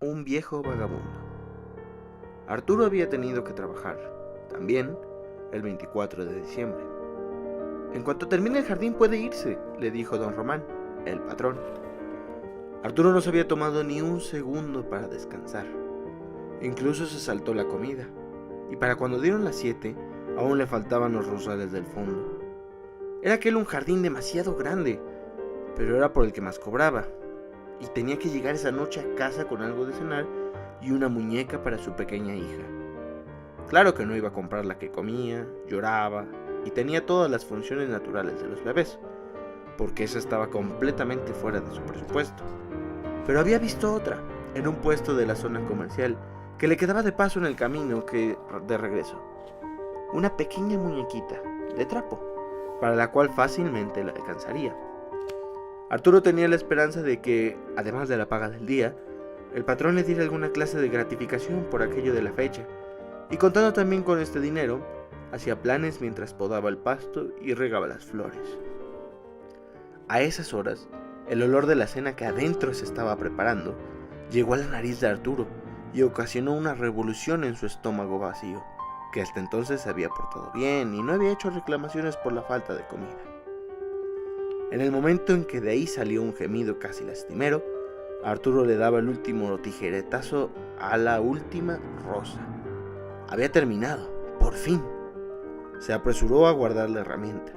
un viejo vagabundo. Arturo había tenido que trabajar, también, el 24 de diciembre. En cuanto termine el jardín puede irse, le dijo don Román, el patrón. Arturo no se había tomado ni un segundo para descansar. Incluso se saltó la comida, y para cuando dieron las 7, aún le faltaban los rosales del fondo. Era aquel un jardín demasiado grande, pero era por el que más cobraba, y tenía que llegar esa noche a casa con algo de cenar y una muñeca para su pequeña hija. Claro que no iba a comprar la que comía, lloraba y tenía todas las funciones naturales de los bebés, porque esa estaba completamente fuera de su presupuesto. Pero había visto otra, en un puesto de la zona comercial, que le quedaba de paso en el camino de regreso. Una pequeña muñequita, de trapo, para la cual fácilmente la alcanzaría. Arturo tenía la esperanza de que, además de la paga del día, el patrón le diera alguna clase de gratificación por aquello de la fecha, y contando también con este dinero, hacía planes mientras podaba el pasto y regaba las flores. A esas horas, el olor de la cena que adentro se estaba preparando llegó a la nariz de Arturo y ocasionó una revolución en su estómago vacío, que hasta entonces se había portado bien y no había hecho reclamaciones por la falta de comida. En el momento en que de ahí salió un gemido casi lastimero, Arturo le daba el último tijeretazo a la última rosa. Había terminado, por fin. Se apresuró a guardar la herramienta.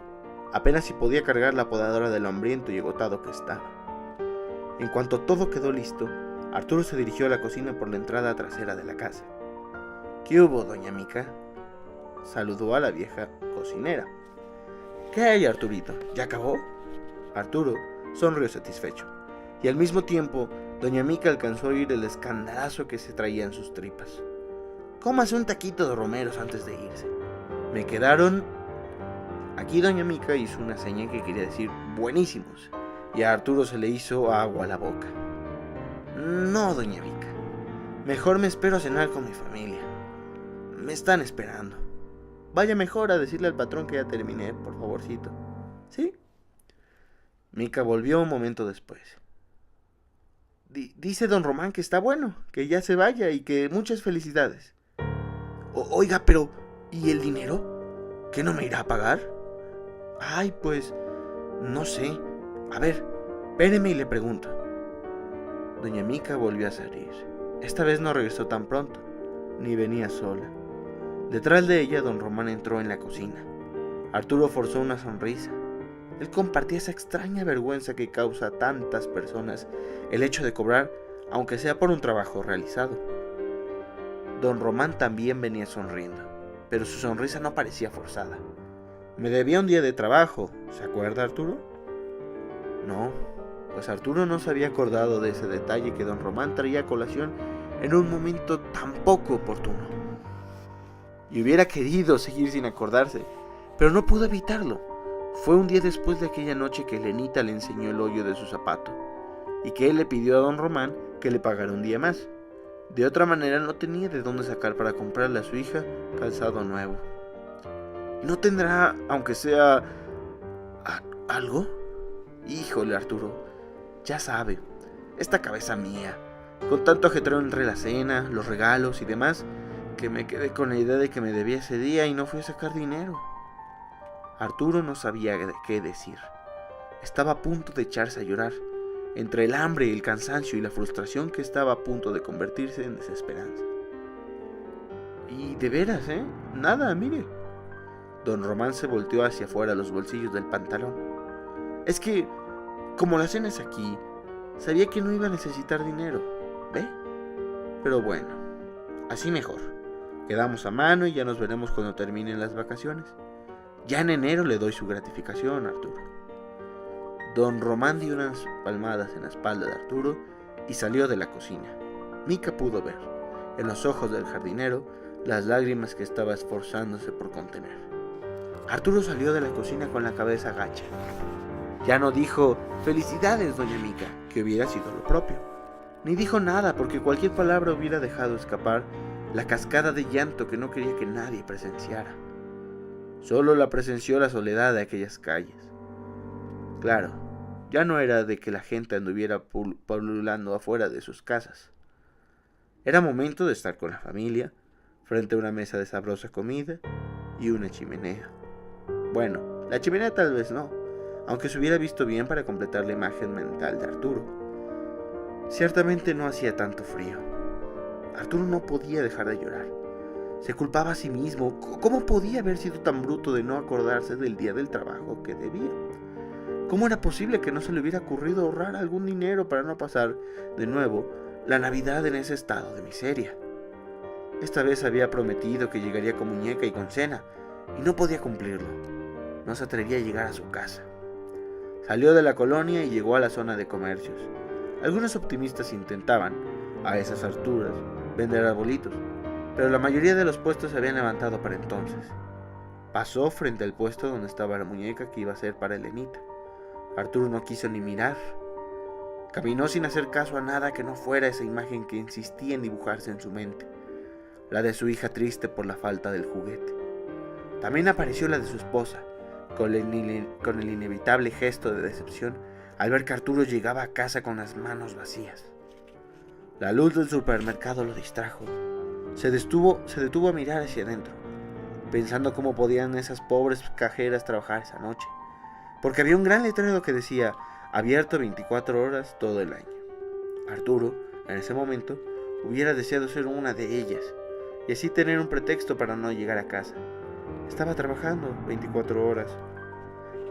Apenas si podía cargar la podadora del hambriento y agotado que estaba. En cuanto todo quedó listo, Arturo se dirigió a la cocina por la entrada trasera de la casa. ¿Qué hubo, doña Mica?, saludó a la vieja cocinera. ¿Qué hay, Arturito? ¿Ya acabó? Arturo sonrió satisfecho, y al mismo tiempo doña Mica alcanzó a oír el escandalazo que se traía en sus tripas. Cómase un taquito de romeros antes de irse. Me quedaron... Aquí doña Mica hizo una seña que quería decir buenísimos, y a Arturo se le hizo agua a la boca. No, doña Mica, mejor me espero a cenar con mi familia. Me están esperando. Vaya mejor a decirle al patrón que ya terminé, por favorcito. ¿Sí? Mica volvió un momento después. Dice don Román que está bueno, que ya se vaya y que muchas felicidades. Oiga, pero ¿y el dinero? ¿Qué no me irá a pagar? Ay, pues, no sé. A ver, espéreme y le pregunto. Doña Mica volvió a salir. Esta vez no regresó tan pronto, ni venía sola. Detrás de ella, don Román entró en la cocina. Arturo forzó una sonrisa. Él compartía esa extraña vergüenza que causa a tantas personas el hecho de cobrar, aunque sea por un trabajo realizado. Don Román también venía sonriendo, pero su sonrisa no parecía forzada. Me debía un día de trabajo, ¿se acuerda, Arturo? No, pues Arturo no se había acordado de ese detalle que don Román traía a colación en un momento tan poco oportuno. Y hubiera querido seguir sin acordarse, pero no pudo evitarlo. Fue un día después de aquella noche que Lenita le enseñó el hoyo de su zapato, y que él le pidió a don Román que le pagara un día más. De otra manera no tenía de dónde sacar para comprarle a su hija calzado nuevo. ¿No tendrá, aunque sea... algo? Híjole, Arturo, ya sabe, esta cabeza mía, con tanto ajetreo entre la cena, los regalos y demás, que me quedé con la idea de que me debía ese día y no fui a sacar dinero. Arturo no sabía de qué decir. Estaba a punto de echarse a llorar, entre el hambre, el cansancio y la frustración que estaba a punto de convertirse en desesperanza. Y de veras, nada, mire. Don Román se volteó hacia afuera los bolsillos del pantalón. Es que, como la cena es aquí, sabía que no iba a necesitar dinero, ¿ve? Pero bueno, así mejor. Quedamos a mano y ya nos veremos cuando terminen las vacaciones. Ya en enero le doy su gratificación, Arturo. Don Román dio unas palmadas en la espalda de Arturo y salió de la cocina. Mica pudo ver, en los ojos del jardinero, las lágrimas que estaba esforzándose por contener. Arturo salió de la cocina con la cabeza gacha. Ya no dijo, felicidades, doña Mica, que hubiera sido lo propio. Ni dijo nada porque cualquier palabra hubiera dejado escapar la cascada de llanto que no quería que nadie presenciara. Solo la presenció la soledad de aquellas calles. Claro, ya no era de que la gente anduviera pululando afuera de sus casas. Era momento de estar con la familia, frente a una mesa de sabrosa comida y una chimenea. Bueno, la chimenea tal vez no, aunque se hubiera visto bien para completar la imagen mental de Arturo. Ciertamente no hacía tanto frío. Arturo no podía dejar de llorar. Se culpaba a sí mismo. ¿Cómo podía haber sido tan bruto de no acordarse del día del trabajo que debía? ¿Cómo era posible que no se le hubiera ocurrido ahorrar algún dinero para no pasar de nuevo la Navidad en ese estado de miseria? Esta vez había prometido que llegaría con muñeca y con cena, y no podía cumplirlo. No se atrevía a llegar a su casa. Salió de la colonia y llegó a la zona de comercios. Algunos optimistas intentaban, a esas alturas, vender arbolitos, pero la mayoría de los puestos se habían levantado para entonces. Pasó frente al puesto donde estaba la muñeca que iba a ser para Elenita. Arturo no quiso ni mirar. Caminó sin hacer caso a nada que no fuera esa imagen que insistía en dibujarse en su mente, la de su hija triste por la falta del juguete. También apareció la de su esposa, con el inevitable gesto de decepción al ver que Arturo llegaba a casa con las manos vacías. La luz del supermercado lo distrajo. Se detuvo a mirar hacia adentro, pensando cómo podían esas pobres cajeras trabajar esa noche, porque había un gran letrero que decía: abierto 24 horas todo el año. Arturo, en ese momento, hubiera deseado ser una de ellas, y así tener un pretexto para no llegar a casa. Estaba trabajando 24 horas.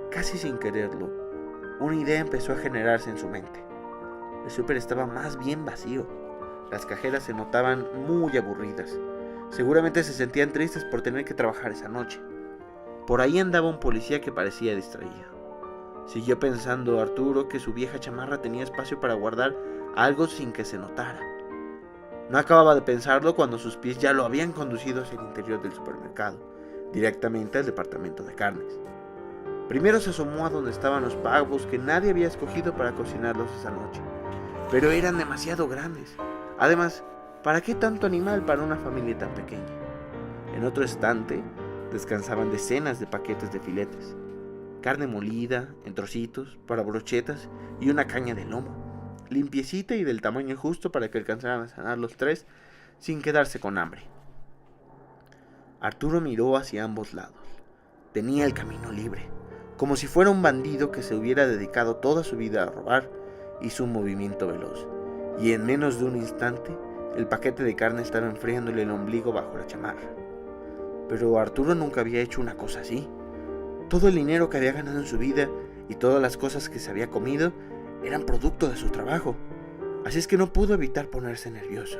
Casi sin quererlo, una idea empezó a generarse en su mente. El súper estaba más bien vacío. Las cajeras se notaban muy aburridas. Seguramente se sentían tristes por tener que trabajar esa noche. Por ahí andaba un policía que parecía distraído. Siguió pensando Arturo que su vieja chamarra tenía espacio para guardar algo sin que se notara. No acababa de pensarlo cuando sus pies ya lo habían conducido hacia el interior del supermercado, directamente al departamento de carnes. Primero se asomó a donde estaban los pavos que nadie había escogido para cocinarlos esa noche, pero eran demasiado grandes. Además, ¿para qué tanto animal para una familia tan pequeña? En otro estante descansaban decenas de paquetes de filetes, carne molida en trocitos para brochetas y una caña de lomo, limpiecita y del tamaño justo para que alcanzaran a cenar los tres sin quedarse con hambre. Arturo miró hacia ambos lados. Tenía el camino libre, como si fuera un bandido que se hubiera dedicado toda su vida a robar. Hizo un movimiento veloz, y en menos de un instante el paquete de carne estaba enfriándole el ombligo bajo la chamarra. Pero Arturo nunca había hecho una cosa así. Todo el dinero que había ganado en su vida y todas las cosas que se había comido eran producto de su trabajo, así es que no pudo evitar ponerse nervioso.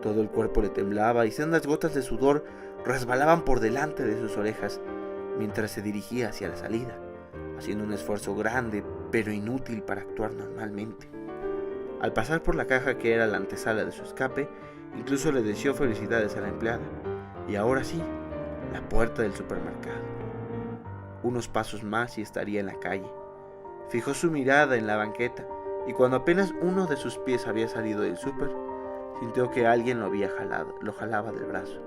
Todo el cuerpo le temblaba y sendas gotas de sudor resbalaban por delante de sus orejas mientras se dirigía hacia la salida, haciendo un esfuerzo grande pero inútil para actuar normalmente. Al pasar por la caja que era la antesala de su escape, incluso le deseó felicidades a la empleada, y ahora sí, la puerta del supermercado. Unos pasos más y estaría en la calle. Fijó su mirada en la banqueta, y cuando apenas uno de sus pies había salido del súper, sintió que alguien lo jalaba del brazo.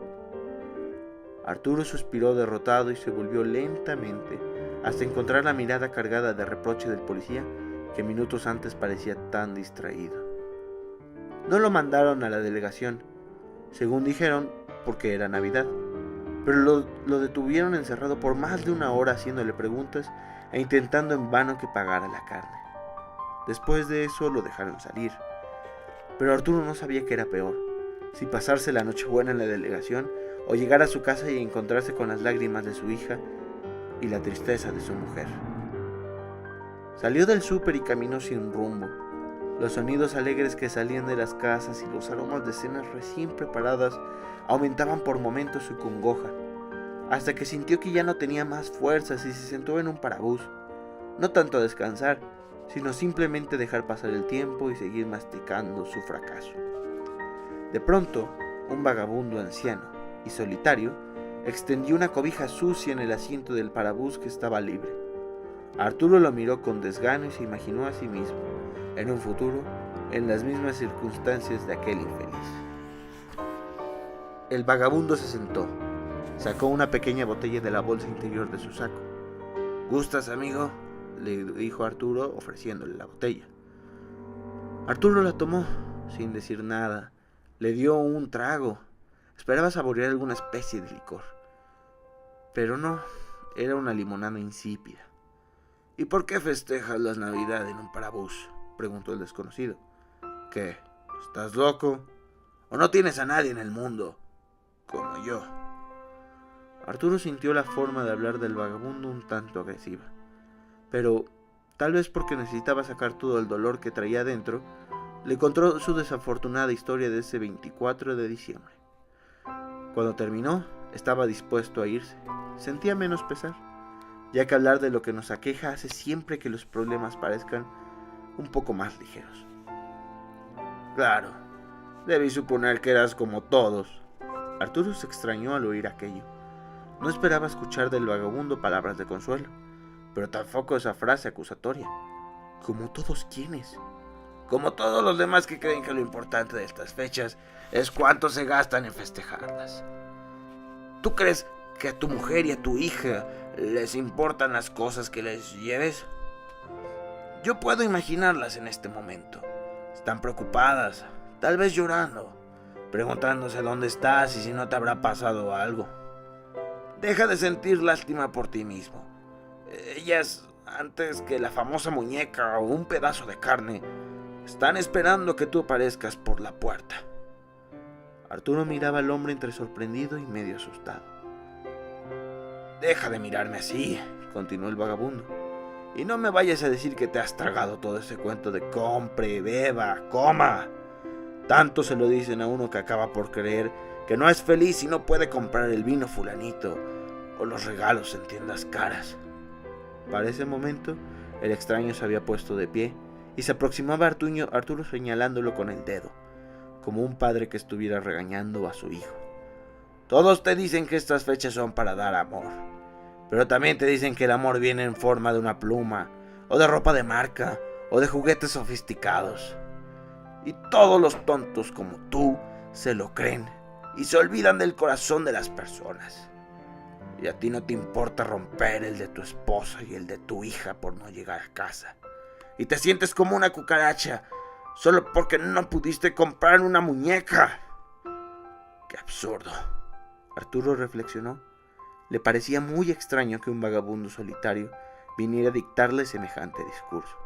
Arturo suspiró derrotado y se volvió lentamente hasta encontrar la mirada cargada de reproche del policía que minutos antes parecía tan distraído. No lo mandaron a la delegación, según dijeron, porque era Navidad, pero lo detuvieron encerrado por más de una hora haciéndole preguntas e intentando en vano que pagara la carne. Después de eso lo dejaron salir, pero Arturo no sabía qué era peor, si pasarse la Nochebuena en la delegación o llegar a su casa y encontrarse con las lágrimas de su hija y la tristeza de su mujer. Salió del súper y caminó sin rumbo. Los sonidos alegres que salían de las casas y los aromas de cenas recién preparadas aumentaban por momentos su congoja, hasta que sintió que ya no tenía más fuerzas y se sentó en un parabús, no tanto a descansar, sino simplemente dejar pasar el tiempo y seguir masticando su fracaso. De pronto, un vagabundo anciano y solitario extendió una cobija sucia en el asiento del parabús que estaba libre. Arturo lo miró con desgano y se imaginó a sí mismo, en un futuro, en las mismas circunstancias de aquel infeliz. El vagabundo se sentó, sacó una pequeña botella de la bolsa interior de su saco. ¿Gustas, amigo?, le dijo Arturo ofreciéndole la botella. Arturo la tomó, sin decir nada, Le dio un trago. Esperaba saborear alguna especie de licor. Pero no, era una limonada insípida. ¿Y por qué festejas las Navidades en un parabús?, preguntó el desconocido. ¿Qué? ¿Estás loco? ¿O no tienes a nadie en el mundo como yo? Arturo sintió la forma de hablar del vagabundo un tanto agresiva, pero tal vez porque necesitaba sacar todo el dolor que traía adentro, le contó su desafortunada historia de ese 24 de diciembre. Cuando terminó, estaba dispuesto a irse. Sentía menos pesar, ya que hablar de lo que nos aqueja hace siempre que los problemas parezcan un poco más ligeros. Claro, debí suponer que eras como todos. Arturo se extrañó al oír aquello. No esperaba escuchar del vagabundo palabras de consuelo, pero tampoco esa frase acusatoria. ¿Como todos quiénes? Como todos los demás que creen que lo importante de estas fechas es cuánto se gastan en festejarlas. ¿Tú crees que a tu mujer y a tu hija les importan las cosas que les lleves? Yo puedo imaginarlas en este momento. Están preocupadas, tal vez llorando, preguntándose dónde estás y si no te habrá pasado algo. Deja de sentir lástima por ti mismo. Ellas, antes que la famosa muñeca o un pedazo de carne, están esperando que tú aparezcas por la puerta. Arturo miraba al hombre entre sorprendido y medio asustado. Deja de mirarme así, continuó el vagabundo, y no me vayas a decir que te has tragado todo ese cuento de compre, beba, coma. Tanto se lo dicen a uno que acaba por creer que no es feliz si no puede comprar el vino fulanito o los regalos en tiendas caras. Para ese momento, el extraño se había puesto de pie y se aproximaba a Arturo señalándolo con el dedo, como un padre que estuviera regañando a su hijo. Todos te dicen que estas fechas son para dar amor, pero también te dicen que el amor viene en forma de una pluma, o de ropa de marca, o de juguetes sofisticados. Y todos los tontos como tú se lo creen y se olvidan del corazón de las personas. Y a ti no te importa romper el de tu esposa y el de tu hija por no llegar a casa. Y te sientes como una cucaracha solo porque no pudiste comprar una muñeca. ¡Qué absurdo! Arturo reflexionó. Le parecía muy extraño que un vagabundo solitario viniera a dictarle semejante discurso.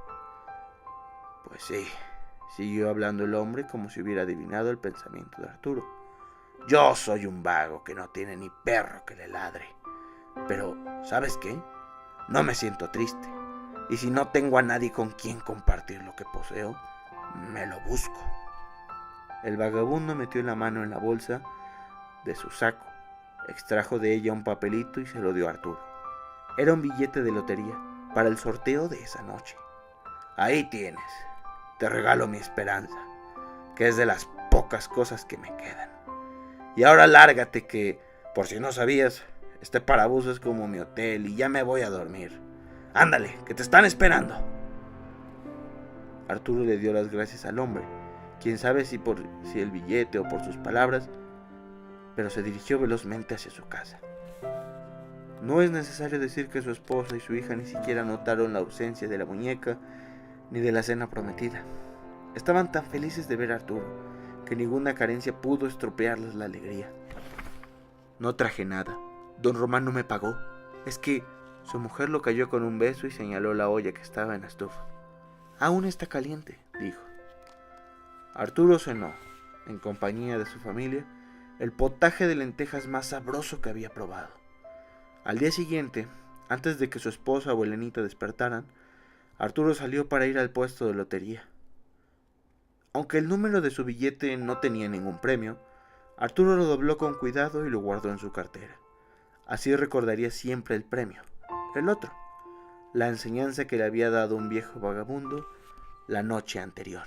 Pues sí, siguió hablando el hombre como si hubiera adivinado el pensamiento de Arturo. Yo soy un vago que no tiene ni perro que le ladre. Pero, ¿sabes qué? No me siento triste. Y si no tengo a nadie con quien compartir lo que poseo, me lo busco. El vagabundo metió la mano en la bolsa de su saco, extrajo de ella un papelito y se lo dio a Arturo. Era un billete de lotería para el sorteo de esa noche. Ahí tienes. Te regalo mi esperanza, que es de las pocas cosas que me quedan. Y ahora lárgate que, por si no sabías, este parabús es como mi hotel y ya me voy a dormir. Ándale, que te están esperando. Arturo le dio las gracias al hombre, quién sabe si el billete o por sus palabras, pero se dirigió velozmente hacia su casa. No es necesario decir que su esposa y su hija ni siquiera notaron la ausencia de la muñeca ni de la cena prometida. Estaban tan felices de ver a Arturo que ninguna carencia pudo estropearles la alegría. No traje nada. Don Román no me pagó. Es que su mujer lo cayó con un beso y señaló la olla que estaba en la estufa. Aún está caliente, dijo. Arturo cenó, en compañía de su familia, el potaje de lentejas más sabroso que había probado. Al día siguiente, antes de que su esposa o Elenita despertaran, Arturo salió para ir al puesto de lotería. Aunque el número de su billete no tenía ningún premio, Arturo lo dobló con cuidado y lo guardó en su cartera. Así recordaría siempre el premio, el otro, la enseñanza que le había dado un viejo vagabundo la noche anterior.